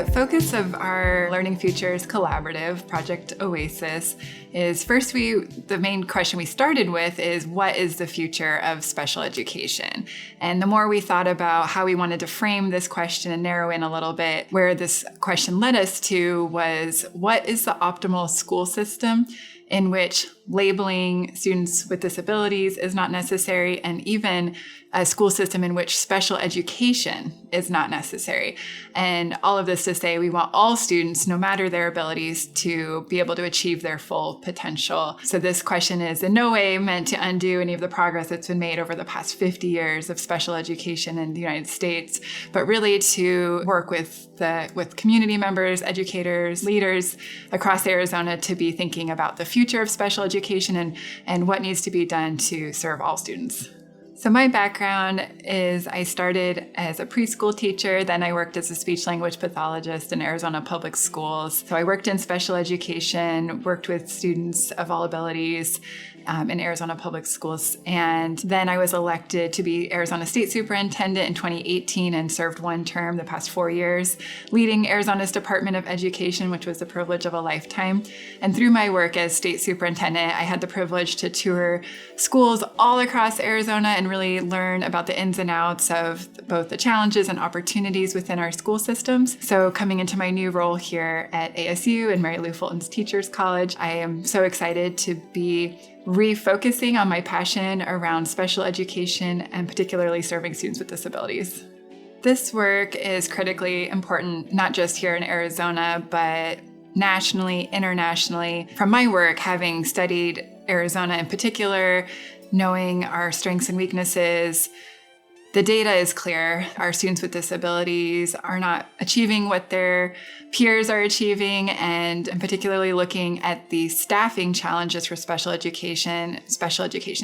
The focus of our Learning Futures collaborative, Project Oasis, is first the main question we started with is, what is the future of special education? And the more we thought about how we wanted to frame this question and narrow in a little bit, where this question led us to was, what is the optimal school system in which labeling students with disabilities is not necessary, and even a school system in which special education is not necessary. And all of this to say, we want all students, no matter their abilities, to be able to achieve their full potential. So this question is in no way meant to undo any of the progress that's been made over the past 50 years of special education in the United States, but really to work with community members, educators, leaders across Arizona to be thinking about the future of special education and what needs to be done to serve all students. So my background is I started as a preschool teacher, then I worked as a speech-language pathologist in Arizona public schools. So I worked in special education, worked with students of all abilities in Arizona public schools. And then I was elected to be Arizona State Superintendent in 2018 and served one term the past 4 years, leading Arizona's Department of Education, which was the privilege of a lifetime. And through my work as State Superintendent, I had the privilege to tour schools all across Arizona and really learn about the ins and outs of both the challenges and opportunities within our school systems. So coming into my new role here at ASU and Mary Lou Fulton's Teachers College, I am so excited to be refocusing on my passion around special education and particularly serving students with disabilities. This work is critically important, not just here in Arizona, but nationally, internationally. From my work, having studied Arizona in particular, knowing our strengths and weaknesses, the data is clear. Our students with disabilities are not achieving what their peers are achieving, and particularly looking at the staffing challenges for special education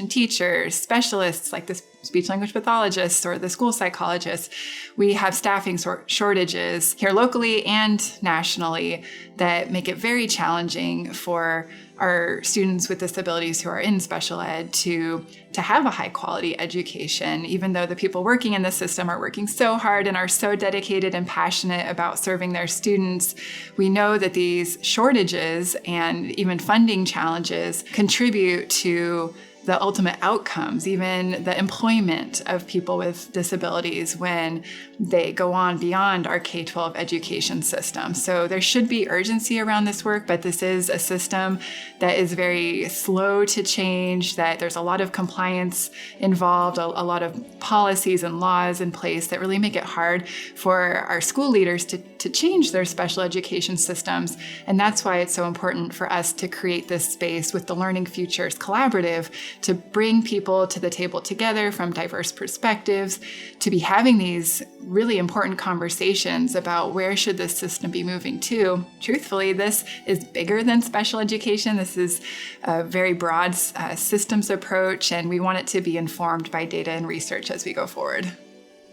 teachers, specialists like the speech-language pathologists or the school psychologists. We have staffing shortages here locally and nationally that make it very challenging for our students with disabilities who are in special ed to have a high quality education, even though the people working in the system are working so hard and are so dedicated and passionate about serving their students. We know that these shortages and even funding challenges contribute to the ultimate outcomes, even the employment of people with disabilities when they go on beyond our K-12 education system. So there should be urgency around this work, but this is a system that is very slow to change, that there's a lot of compliance involved, a lot of policies and laws in place that really make it hard for our school leaders to change their special education systems. And that's why it's so important for us to create this space with the Learning Futures Collaborative to bring people to the table together from diverse perspectives, to be having these really important conversations about where should this system be moving to. Truthfully, this is bigger than special education. This is a very broad systems approach, and we want it to be informed by data and research as we go forward.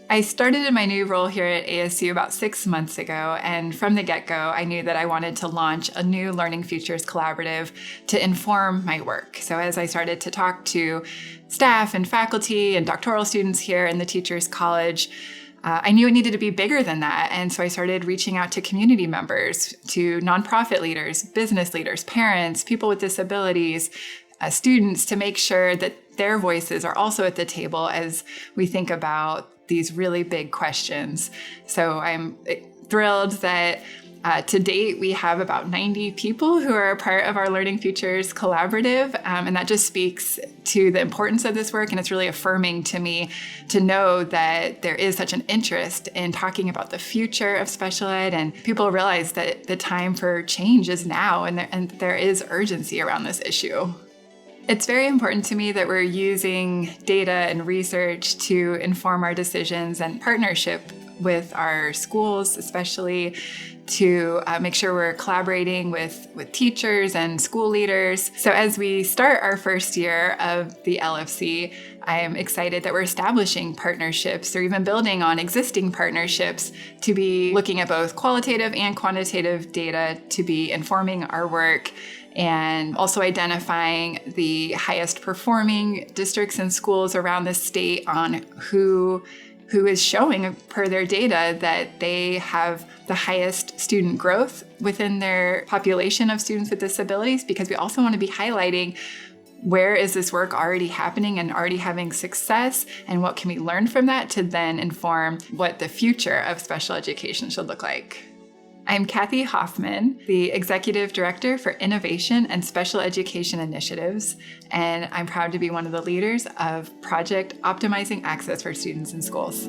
I started in my new role here at ASU about 6 months ago, and from the get-go, I knew that I wanted to launch a new Learning Futures Collaborative to inform my work. So as I started to talk to staff and faculty and doctoral students here in the Teachers College, I knew it needed to be bigger than that. And so I started reaching out to community members, to nonprofit leaders, business leaders, parents, people with disabilities, students, to make sure that their voices are also at the table as we think about these really big questions. So I'm thrilled that to date, we have about 90 people who are a part of our Learning Futures Collaborative. And that just speaks to the importance of this work. And it's really affirming to me to know that there is such an interest in talking about the future of special ed. And people realize that the time for change is now, and there is urgency around this issue. It's very important to me that we're using data and research to inform our decisions and partnership with our schools, especially to make sure we're collaborating with teachers and school leaders. So as we start our first year of the LFC, I am excited that we're establishing partnerships or even building on existing partnerships to be looking at both qualitative and quantitative data to be informing our work, and also identifying the highest performing districts and schools around the state on who who is showing per their data that they have the highest student growth within their population of students with disabilities, because we also want to be highlighting where is this work already happening and already having success, and what can we learn from that to then inform what the future of special education should look like. I'm Kathy Hoffman, the Executive Director for Innovation and Special Education Initiatives, and I'm proud to be one of the leaders of Project Optimizing Access for Students in Schools.